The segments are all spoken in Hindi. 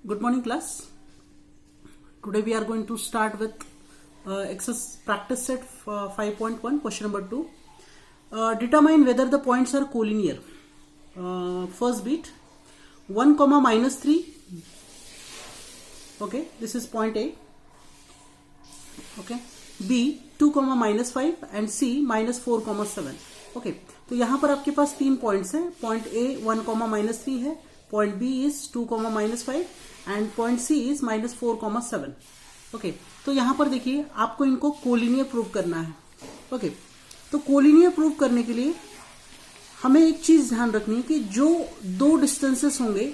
Good morning, class. Today we are going to start with exercise practice set 5.1, question number 2. Determine whether the points are collinear. First bit, 1 comma minus 3. Okay, this is point A. Okay, B 2 comma minus 5 and C minus 4 comma 7. Okay, तो यहाँ पर आपके पास तीन पॉइंट्स हैं. पॉइंट A 1 comma minus 3 है, point B is 2 comma minus 5 and point C is minus 4 comma 7. Okay, तो यहाँ पर देखिए आपको इनको कोलिनियर प्रूव करना है. ओके, तो कोलिनियर प्रूव करने के लिए हमें एक चीज ध्यान रखनी है कि जो दो डिस्टेंसेस होंगे,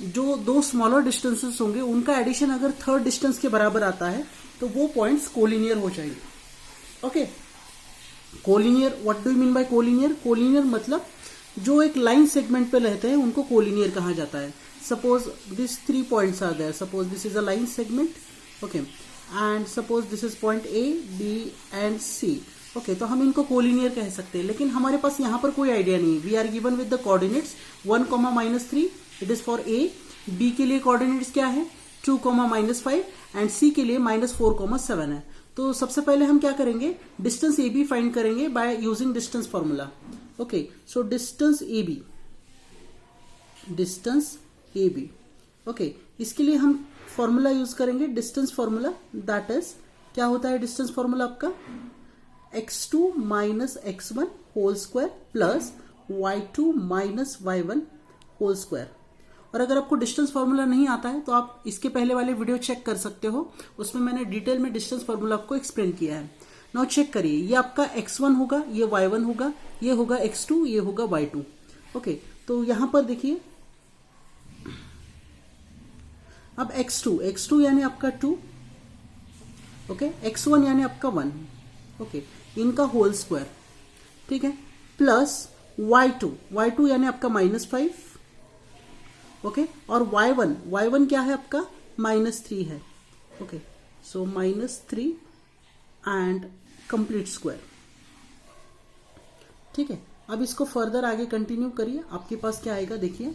जो दो स्मॉलर डिस्टेंसेस होंगे, उनका एडिशन अगर थर्ड डिस्टेंस के बराबर आता है तो वो पॉइंट्स कोलिनियर हो जाएंगे. Okay, collinear, what do you mean by collinear? Collinear मतलब जो एक लाइन सेगमेंट पे रहते हैं उनको कोलिनियर कहा जाता है. Suppose this 3 points are there. Suppose this is a line segment. Okay, and suppose this is point A, B and C. Okay, तो हम इनको कोलिनियर कह सकते हैं, लेकिन हमारे पास यहाँ पर कोई आइडिया नहीं. We are given with the coordinates 1 comma minus 3, it is for A. B के लिए कोऑर्डिनेट्स क्या है? 2 comma minus 5 एंड C के लिए minus 4 comma 7 है. तो सबसे पहले हम क्या करेंगे? डिस्टेंस AB फाइंड करेंगे by using distance formula. Okay, so distance AB. Okay, इसके लिए हम फॉर्मूला यूज करेंगे, डिस्टेंस फॉर्मूला. दैट इज, क्या होता है डिस्टेंस फॉर्मूला आपका? x2 minus x1 whole square plus y2 minus y1 whole square. और अगर आपको डिस्टेंस फॉर्मूला नहीं आता है तो आप इसके पहले वाले वीडियो चेक कर सकते हो, उसमें मैंने डिटेल में डिस्टेंस फॉर्मूला आपको एक्सप्लेन किया है. नाउ चेक करिए, ये आपका x1 होगा, ये y1 होगा, ये होगा x2, ये होगा y2. ओके, तो यहां पर देखिए अब x2 यानी आपका 2. ओके, x1 यानी आपका 1. ओके, इनका होल स्क्वायर, ठीक है, प्लस y2 यानी आपका -5. ओके, और y1 क्या है आपका? -3 है. Okay, so -3 and complete square. ठीक है, अब इसको फर्दर आगे कंटिन्यू करिए. आपके पास क्या आएगा देखिए,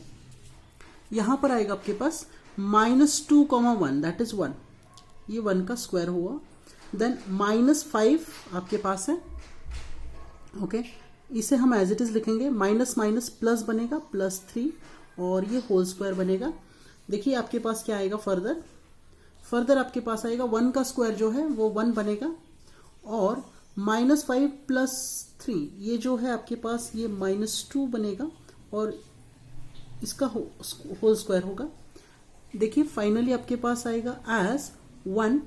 यहां पर आएगा आपके पास -2 comma 1, दैट इज 1. ये 1 का स्क्वायर हुआ. देन -5 आपके पास है. ओके, इसे हम एज इट इज लिखेंगे. माइनस माइनस प्लस बनेगा, +3, और ये होल स्क्वायर बनेगा. देखिए आपके पास क्या आएगा फर्दर आपके पास आएगा 1 का स्क्वायर जो है वो 1 बनेगा, और -5 प्लस 3 ये जो है आपके पास ये -2 बनेगा, और इसका होल स्क्वायर होगा. देखिए फाइनली आपके पास आएगा एज 1,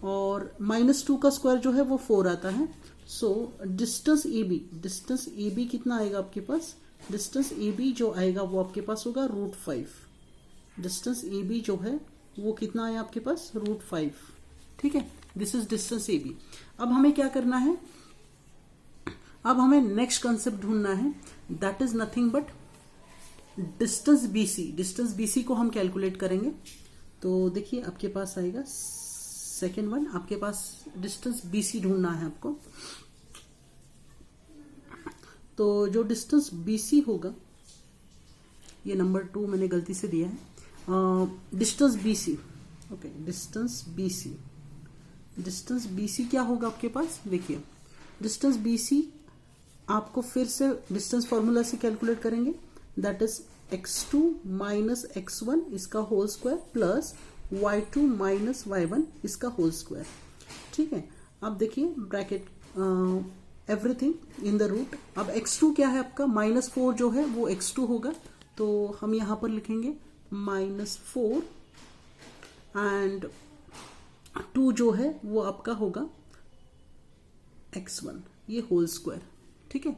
और -2 का स्क्वायर जो है वो 4 आता है. सो डिस्टेंस AB कितना आएगा आपके पास? डिस्टेंस AB जो आएगा वो आपके पास होगा √5. डिस्टेंस AB जो है वो कितना आया आपके पास? √5. ठीक है, दिस इज डिस्टेंस AB. अब हमें क्या करना है? अब हमें नेक्स्ट कंसेप्ट ढूंढना है, that is nothing but distance BC को हम कैलकुलेट करेंगे. तो देखिए आपके पास आएगा सेकेंड वन, आपके पास डिस्टेंस BC ढूंढना है आपको. तो जो डिस्टेंस BC होगा, ये नंबर 2 मैंने गलती से दिया है. Distance BC. Okay, distance BC क्या होगा आपके पास? देखिए डिस्टेंस BC आपको फिर से डिस्टेंस फॉर्मूला से कैलकुलेट करेंगे. That is x2 minus x1 इसका whole square plus y2 minus y1 इसका होल स्क्वायर. ठीक है, अब देखिए bracket everything in the root. अब x2 क्या है आपका? -4 जो है वो x2 होगा, तो हम यहां पर लिखेंगे -4, एंड 2 जो है वो आपका होगा x1, ये होल स्क्वायर. ठीक है,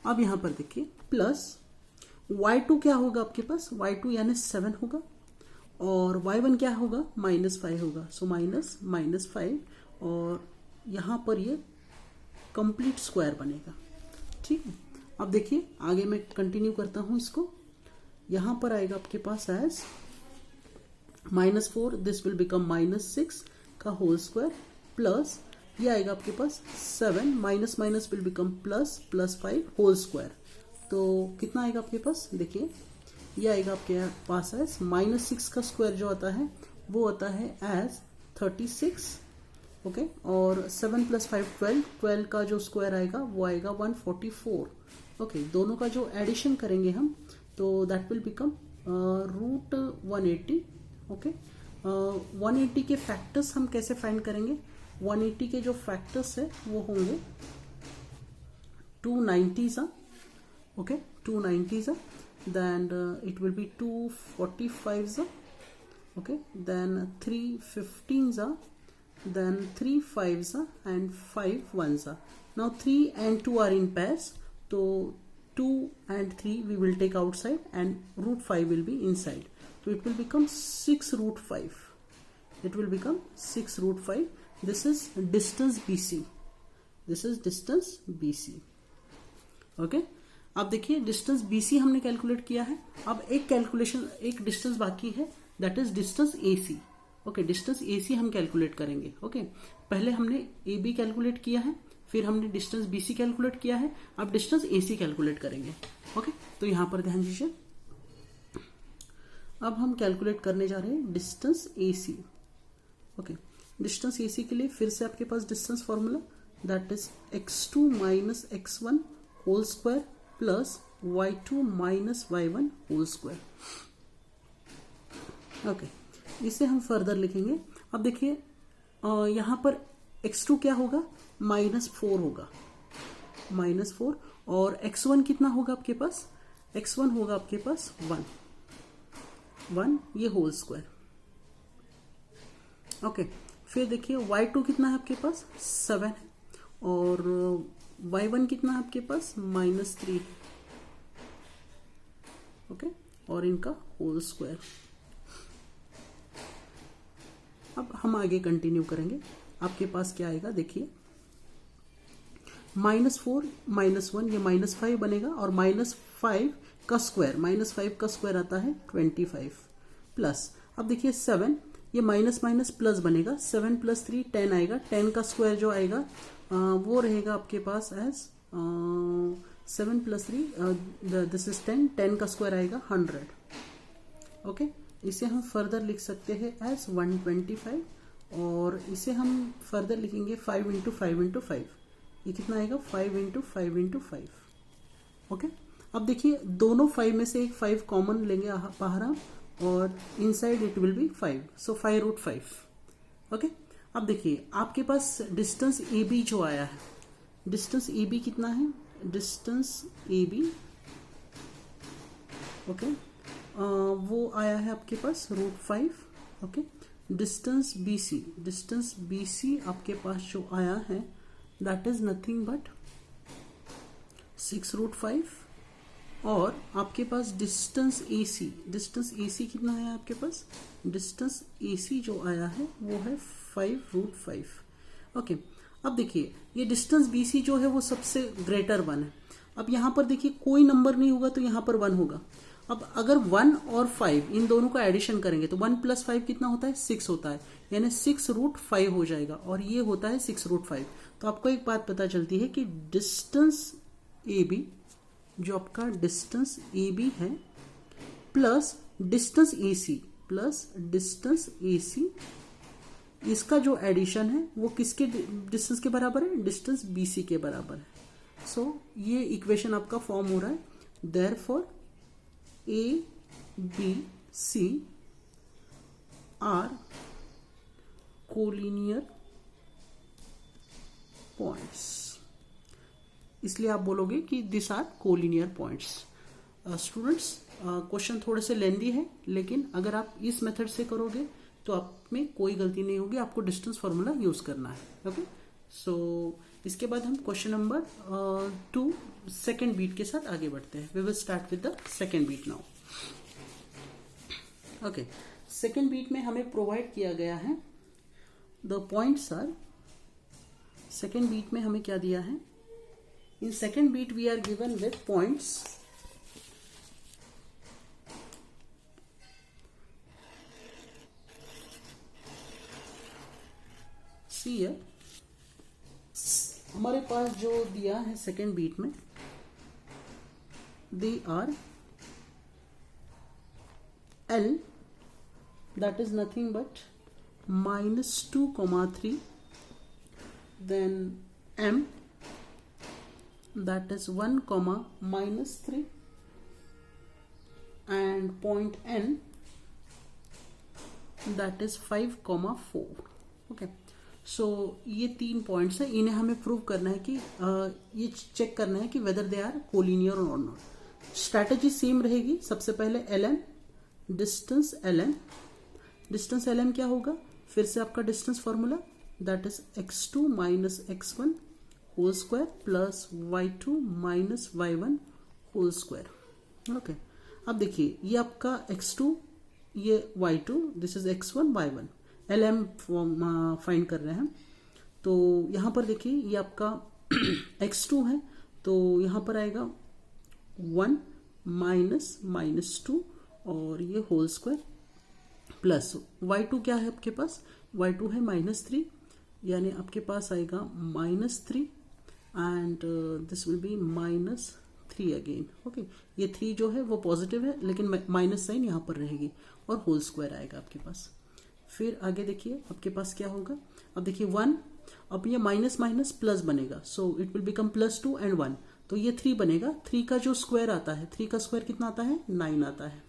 अब यहां पर देखिए प्लस y2 क्या होगा आपके पास? y2 यानी 7 होगा, और y1 क्या होगा? -5 होगा. सो -5, और यहां पर ये कंप्लीट स्क्वायर बनेगा. ठीक है, अब देखिए आगे मैं कंटिन्यू करता हूं इसको. यहां पर आएगा आपके पास एज -4, दिस विल बिकम -6 का होल स्क्वायर, प्लस ये आएगा आपके पास 7, minus minus will become +5 whole square. तो कितना आएगा आपके पास? देखिए ये आएगा आपके पास एज -6 का स्क्वायर जो आता है वो आता है एज 36, ओके। और 7 + 5 12, 12 का जो स्क्वायर आएगा वो आएगा 144, ओके। दोनों का जो एडिशन करेंगे हम तो दैट विल बिकम √180, ओके। 180 के फैक्टर्स हम कैसे फाइंड करेंगे? 180 के जो फैक्टर्स है वो होंगे 290s, okay, 290s, then it will be 245s, okay, then 315s, then 3 5s and 5 1s. Now 3 and 2 are in pairs, so 2 and 3 we will take outside and √5 will be inside, so it will become 6 √5. It will become 6 √5. This is distance BC. This is distance BC. Okay अब देखिए डिस्टेंस BC हमने कैलकुलेट किया है। अब एक डिस्टेंस बाकी है, that is distance AC, okay. Distance AC हम कैलकुलेट करेंगे, ओके। पहले हमने AB कैलकुलेट किया है, फिर हमने डिस्टेंस BC कैलकुलेट किया है, अब डिस्टेंस AC कैलकुलेट करेंगे, ओके। तो यहां पर ध्यान दीजिए, अब हम कैलकुलेट करने जा रहे हैं distance AC, okay. Distance AC के लिए फिर से आपके पास distance formula, that is x2 - x1 whole square plus y2 - y1 whole square, okay. इसे हम फर्दर लिखेंगे। अब देखिए यहां पर x2 क्या होगा? -4 होगा, -4। और x1 कितना होगा आपके पास? x1 होगा आपके पास 1 ये होल स्क्वायर, ओके। फिर देखिए y2 कितना है आपके पास? 7 है, और y1 कितना है आपके पास? -3, ओके, और इनका होल स्क्वायर। अब हम आगे कंटिन्यू करेंगे। आपके पास क्या आएगा देखिए, -4 -1 ये -5 बनेगा, और -5 का स्क्वायर आता है 25 प्लस। अब देखिए 7 ये माइनस प्लस बनेगा, 7 + 3 10 आएगा, 10 का स्क्वायर जो आएगा वो रहेगा आपके पास एज 7 + 3 दिस इज 10 का स्क्वायर आएगा 100, ओके। इसे हम फर्दर लिख सकते हैं एज 125, और इसे हम फर्दर लिखेंगे 5 × 5 × 5, ये कितना आएगा? 5 × 5 × 5, ओके। अब देखिए दोनों 5 में से एक 5 कॉमन लेंगे बाहर हम, और inside it will be 5, so 5 √5, okay. अब देखिए आपके पास डिस्टेंस AB जो आया है, डिस्टेंस AB कितना है? डिस्टेंस AB, ओके, वो आया है आपके पास √5, ओके। डिस्टेंस BC आपके पास जो आया है दैट इज नथिंग बट 6 √5, और आपके पास डिस्टेंस AC कितना है आपके पास? डिस्टेंस AC जो आया है वो है 5 √5, ओके। अब देखिए ये डिस्टेंस BC जो है वो सबसे ग्रेटर 1 है। अब यहां पर देखिए कोई नंबर नहीं होगा तो यहां पर 1 होगा। अब अगर 1 और 5 इन दोनों का एडिशन करेंगे तो 1 + 5 कितना होता है? 6 होता है, यानी 6 √5 हो जाएगा, और ये होता है 6 √5। तो आपको एक बात पता चलती है कि डिस्टेंस AB, जो आपका डिस्टेंस AB है, प्लस डिस्टेंस AC, इसका जो एडिशन है वो किसके डिस्टेंस के बराबर है? डिस्टेंस BC के बराबर है। सो ये इक्वेशन आपका फॉर्म हो रहा है, therefore ABC are collinear points, इसलिए आप बोलोगे कि this are collinear points. Students question थोड़े से लेंदी है, लेकिन अगर आप इस मेथड से करोगे तो आप में कोई गलती नहीं होगी, आपको डिस्टेंस फार्मूला यूज करना है, ओके। सो इसके बाद हम क्वेश्चन नंबर 2 सेकेंड बीट के साथ आगे बढ़ते हैं। We will start with the second bit now, okay. Second bit में हमें प्रोवाइड किया गया है the points are, second bit में हमें क्या दिया है? In second beat we are given with points see here, हमारे पास जो दिया है सेकेंड बीट में, they are L, that is nothing but -2, 3, then M, that is 1, -3, and point N, that is 5, 4. Okay, सो ये 3 पॉइंट्स है, इन्हें हमें प्रूव करना है कि ये चेक करना है कि वेदर दे आर कोलिनियर और नॉट। स्ट्रैटेजी सेम रहेगी। सबसे पहले ln, distance ln, distance ln क्या होगा, फिर से आपका distance formula, that is x2 minus x1 whole square plus y2 minus y1 whole square. Okay, अब देखिए ये आपका x2, ये y2, this is x1 y1, lm find कर रहे हैं। तो यहाँ पर देखिए ये आपका x2 है, तो यहाँ पर आएगा 1 माइनस -2 और ये होल स्क्वायर प्लस y2 क्या है आपके पास, y2 है -3, यानी आपके पास आएगा -3 and this will be -3 again. Okay, ये 3 जो है वो पॉजिटिव है, लेकिन माइनस साइन यहाँ पर रहेगी और होल स्क्वायर आएगा आपके पास। फिर आगे देखिए आपके पास क्या होगा, अब देखिए 1, अब ये माइनस माइनस प्लस बनेगा, so it will become +2 and 1, तो ये 3 बनेगा। 3 का जो स्क्वायर आता है, 3 का स्क्वायर कितना आता है, 9 आता है।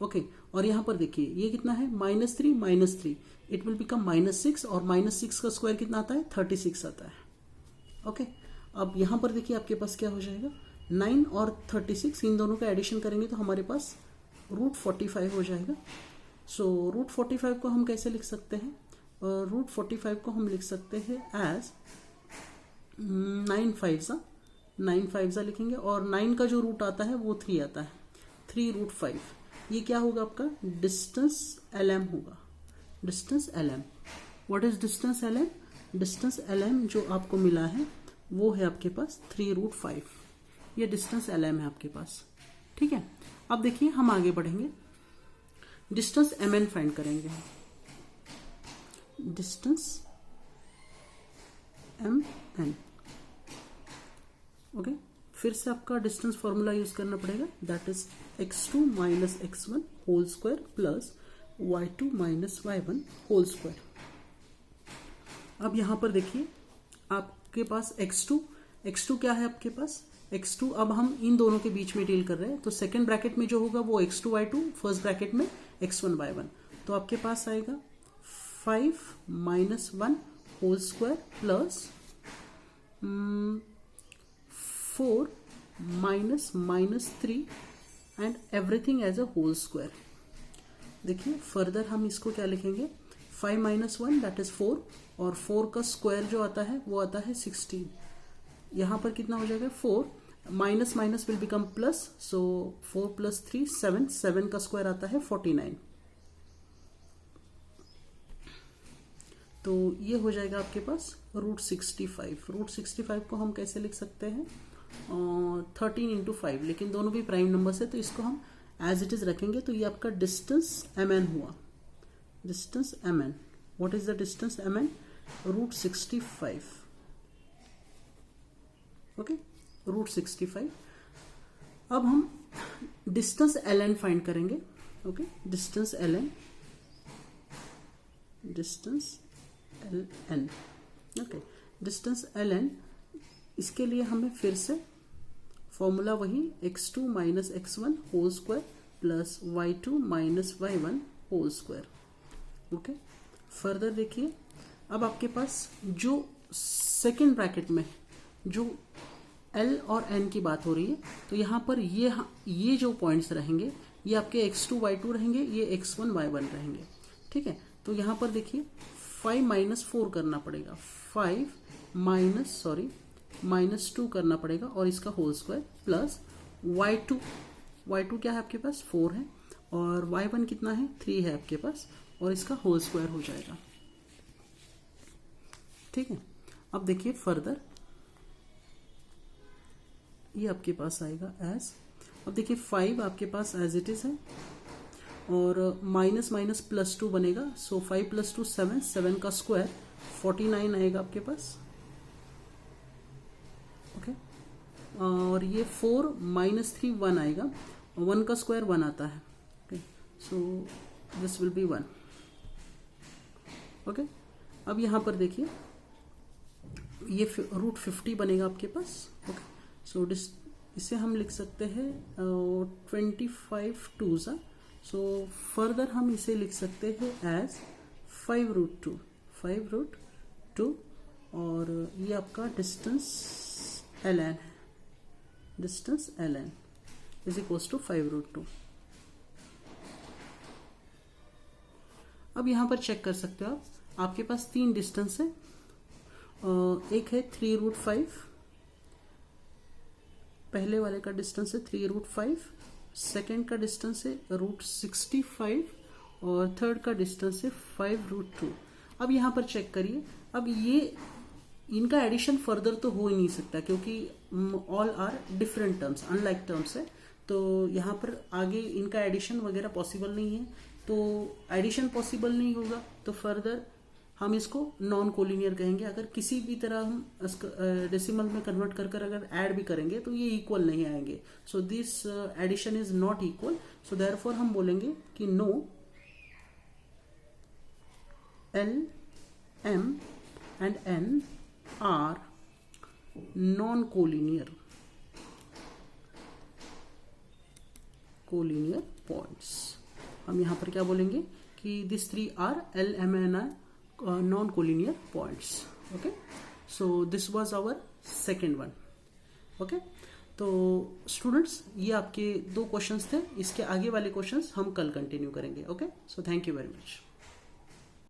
ओके, और यहाँ पर देखिए ये कितना है, -3, इट विल बिकम -6, और -6 का स्क्वायर कितना आता है, 36 आता है। ओके, अब यहाँ पर देखिए आपके पास क्या हो जाएगा, 9 और 36, इन दोनों का एडिशन करेंगे तो हमारे पास √45 हो जाएगा। सो √45 को हम कैसे लिख सकते हैं, √45 को हम लिख सकते हैं एज 9 5 लिखेंगे, और 9 का जो रूट आता है वो 3 आता है, 3√5। ये क्या होगा आपका डिस्टेंस lm होगा, distance lm। What is distance lm, distance lm जो आपको मिला है वो है आपके पास 3√5, ये डिस्टेंस lm है आपके पास। ठीक है, अब देखिए हम आगे बढ़ेंगे, डिस्टेंस mn फाइंड करेंगे, डिस्टेंस mn। ओके, फिर से आपका डिस्टेंस फॉर्मूला यूज करना पड़ेगा, that is x2 minus x1 whole square plus y2 minus y1 whole square. अब यहां पर देखिए आपके पास x2 क्या है आपके पास, x2, अब हम इन दोनों के बीच में डील कर रहे हैं, तो सेकेंड ब्रैकेट में जो होगा वो x2 y2, फर्स्ट ब्रैकेट में x1 y1, तो आपके पास आएगा 5 minus 1 whole square plus 4 -3 and everything as a whole square. देखिए फर्दर हम इसको क्या लिखेंगे, 5 - 1 दैट इज 4, और 4 का स्क्वायर जो आता है वो आता है 16। यहाँ पर कितना हो जाएगा, 4 minus minus will become plus, सो 4 + 3 7, 7 का स्क्वायर आता है 49। तो ये हो जाएगा आपके पास √65। √65 को हम कैसे लिख सकते हैं, 13 × 5, लेकिन दोनों भी प्राइम नंबर्स है तो इसको हम एज इट इज रखेंगे। तो ये आपका डिस्टेंस mn हुआ, distance mn। What is the distance mn, √65। Okay, √65। अब हम डिस्टेंस ln फाइंड करेंगे। Okay, distance ln, distance ln। Okay, distance ln, इसके लिए हमें फिर से फॉर्मूला वही x2 minus x1 whole square plus y2 minus y1 whole square. Okay, further देखिए अब आपके पास जो सेकेंड ब्रैकेट में जो L और N की बात हो रही है, तो यहाँ पर ये जो पॉइंट्स रहेंगे ये आपके x2 y2 रहेंगे, ये x1 y1 रहेंगे। ठीक है, तो यहाँ पर देखिए 5 - 4 करना पड़ेगा, 5 -2 करना पड़ेगा और इसका होल स्क्वायर प्लस y2 क्या है आपके पास 4 है, और y1 कितना है 3 है आपके पास, और इसका होल स्क्वायर हो जाएगा। ठीक है, अब देखिए फर्दर ये आपके पास आएगा एज, अब देखिए 5 आपके पास एज इट इज है, और माइनस माइनस +2 बनेगा, सो 5 + 2 7, 7 का स्क्वायर 49 आएगा आपके पास। ओके, और ये 4 - 3 1 आएगा, 1 का स्क्वायर 1 आता है। Okay, so this will be 1. Okay, अब यहाँ पर देखिए ये रूट 50 बनेगा आपके पास. ओके, सो इसे हम लिख सकते हैं 25 2s. सो फर्दर हम इसे लिख सकते हैं एज 5√2 और ये आपका डिस्टेंस ln है. Distance ln is equals to 5√2. अब यहाँ पर चेक कर सकते हो आप, आपके पास 3 डिस्टेंस है. एक है 3√5, पहले वाले का डिस्टेंस है 3√5, सेकेंड का डिस्टेंस है √65 और थर्ड का डिस्टेंस है 5√2. अब यहाँ पर चेक करिए, अब ये इनका एडिशन फर्दर तो हो ही नहीं सकता क्योंकि all are different terms, unlike terms है. तो यहाँ पर आगे इनका एडिशन वगैरह पॉसिबल नहीं है. तो एडिशन पॉसिबल नहीं होगा तो फर्दर हम इसको नॉन कोलिनियर कहेंगे. अगर किसी भी तरह हम डेसिमल में कन्वर्ट कर अगर ऐड भी करेंगे तो ये इक्वल नहीं आएंगे. So this addition is not equal. So therefore हम बोलेंगे कि no L, M and N are non-collinear points. हम यहाँ पर क्या बोलेंगे कि this 3 are L, M and N non-collinear points. Okay, so this was our second one. Okay, तो स्टूडेंट्स ये आपके 2 क्वेश्चंस थे. इसके आगे वाले क्वेश्चंस हम कल कंटिन्यू करेंगे. Okay, so thank you very much.